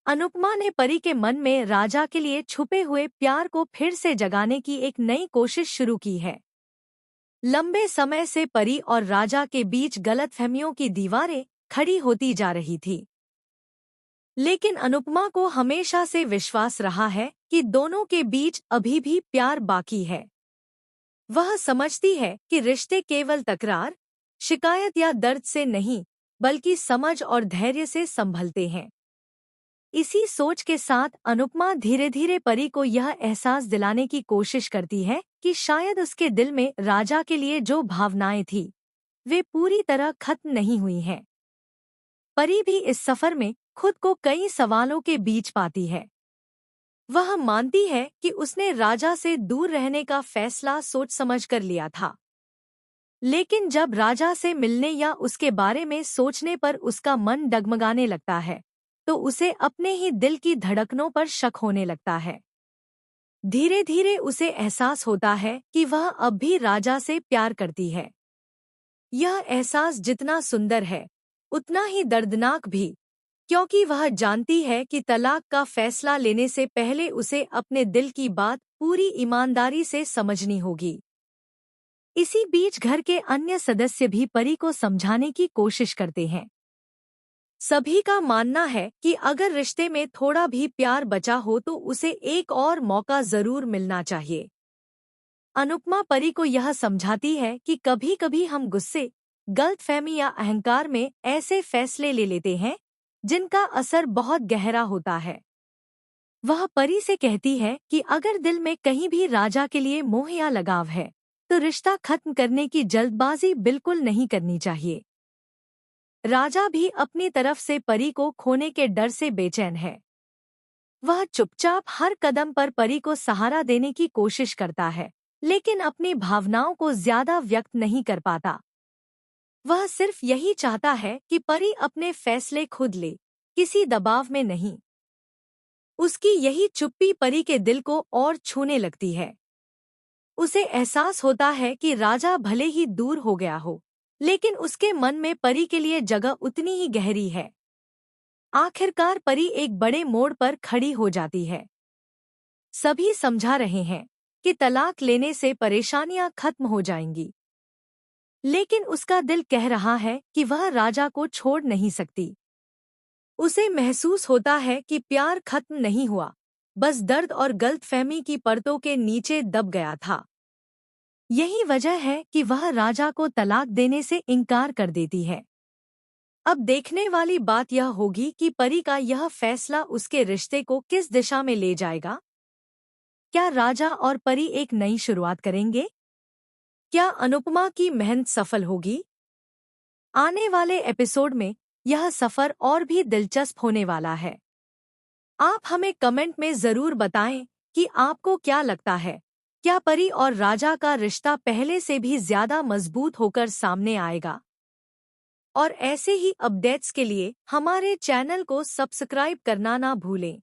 अनुपमा ने परी के मन में राजा के लिए छुपे हुए प्यार को फिर से जगाने की एक नई कोशिश शुरू की है। लंबे समय से परी और राजा के बीच गलतफहमियों की दीवारें खड़ी होती जा रही थी। लेकिन अनुपमा को हमेशा से विश्वास रहा है कि दोनों के बीच अभी भी प्यार बाकी है। वह समझती है कि रिश्ते केवल तकरार, शिकायत या दर्द से नहीं, बल्कि समझ और धैर्य से संभलते हैं। इसी सोच के साथ अनुपमा धीरे धीरे परी को यह एहसास दिलाने की कोशिश करती है कि शायद उसके दिल में राजा के लिए जो भावनाएं थी, वे पूरी तरह खत्म नहीं हुई हैं। परी भी इस सफर में खुद को कई सवालों के बीच पाती है। वह मानती है कि उसने राजा से दूर रहने का फैसला सोच समझ कर लिया था। लेकिन जब राजा से मिलने या उसके बारे में सोचने पर उसका मन डगमगाने लगता है, तो उसे अपने ही दिल की धड़कनों पर शक होने लगता है। धीरे धीरे उसे एहसास होता है कि वह अब भी राजा से प्यार करती है। यह एहसास जितना सुंदर है, उतना ही दर्दनाक भी, क्योंकि वह जानती है कि तलाक का फैसला लेने से पहले उसे अपने दिल की बात पूरी ईमानदारी से समझनी होगी। इसी बीच घर के अन्य सदस्य भी परी को समझाने की कोशिश करते हैं। सभी का मानना है कि अगर रिश्ते में थोड़ा भी प्यार बचा हो तो उसे एक और मौका जरूर मिलना चाहिए। अनुपमा परी को यह समझाती है कि कभी-कभी हम गुस्से, गलतफहमी या अहंकार में ऐसे फैसले ले लेते हैं जिनका असर बहुत गहरा होता है। वह परी से कहती है कि अगर दिल में कहीं भी राजा के लिए मोह या लगाव है, तो रिश्ता खत्म करने की जल्दबाजी बिल्कुल नहीं करनी चाहिए। राजा भी अपनी तरफ से परी को खोने के डर से बेचैन है। वह चुपचाप हर कदम पर परी को सहारा देने की कोशिश करता है, लेकिन अपनी भावनाओं को ज्यादा व्यक्त नहीं कर पाता। वह सिर्फ यही चाहता है कि परी अपने फैसले खुद ले, किसी दबाव में नहीं। उसकी यही चुप्पी परी के दिल को और छूने लगती है। उसे एहसास होता है कि राजा भले ही दूर हो गया हो, लेकिन उसके मन में परी के लिए जगह उतनी ही गहरी है। आखिरकार परी एक बड़े मोड़ पर खड़ी हो जाती है। सभी समझा रहे हैं कि तलाक लेने से परेशानियां खत्म हो जाएंगी, लेकिन उसका दिल कह रहा है कि वह राजा को छोड़ नहीं सकती। उसे महसूस होता है कि प्यार खत्म नहीं हुआ, बस दर्द और गलतफहमी की परतों के नीचे दब गया था। यही वजह है कि वह राजा को तलाक देने से इनकार कर देती है। अब देखने वाली बात यह होगी कि परी का यह फैसला उसके रिश्ते को किस दिशा में ले जाएगा। क्या राजा और परी एक नई शुरुआत करेंगे? क्या अनुपमा की मेहनत सफल होगी? आने वाले एपिसोड में यह सफर और भी दिलचस्प होने वाला है। आप हमें कमेंट में जरूर बताएं कि आपको क्या लगता है, क्या परी और राजा का रिश्ता पहले से भी ज्यादा मजबूत होकर सामने आएगा? और ऐसे ही अपडेट्स के लिए हमारे चैनल को सब्सक्राइब करना ना भूलें।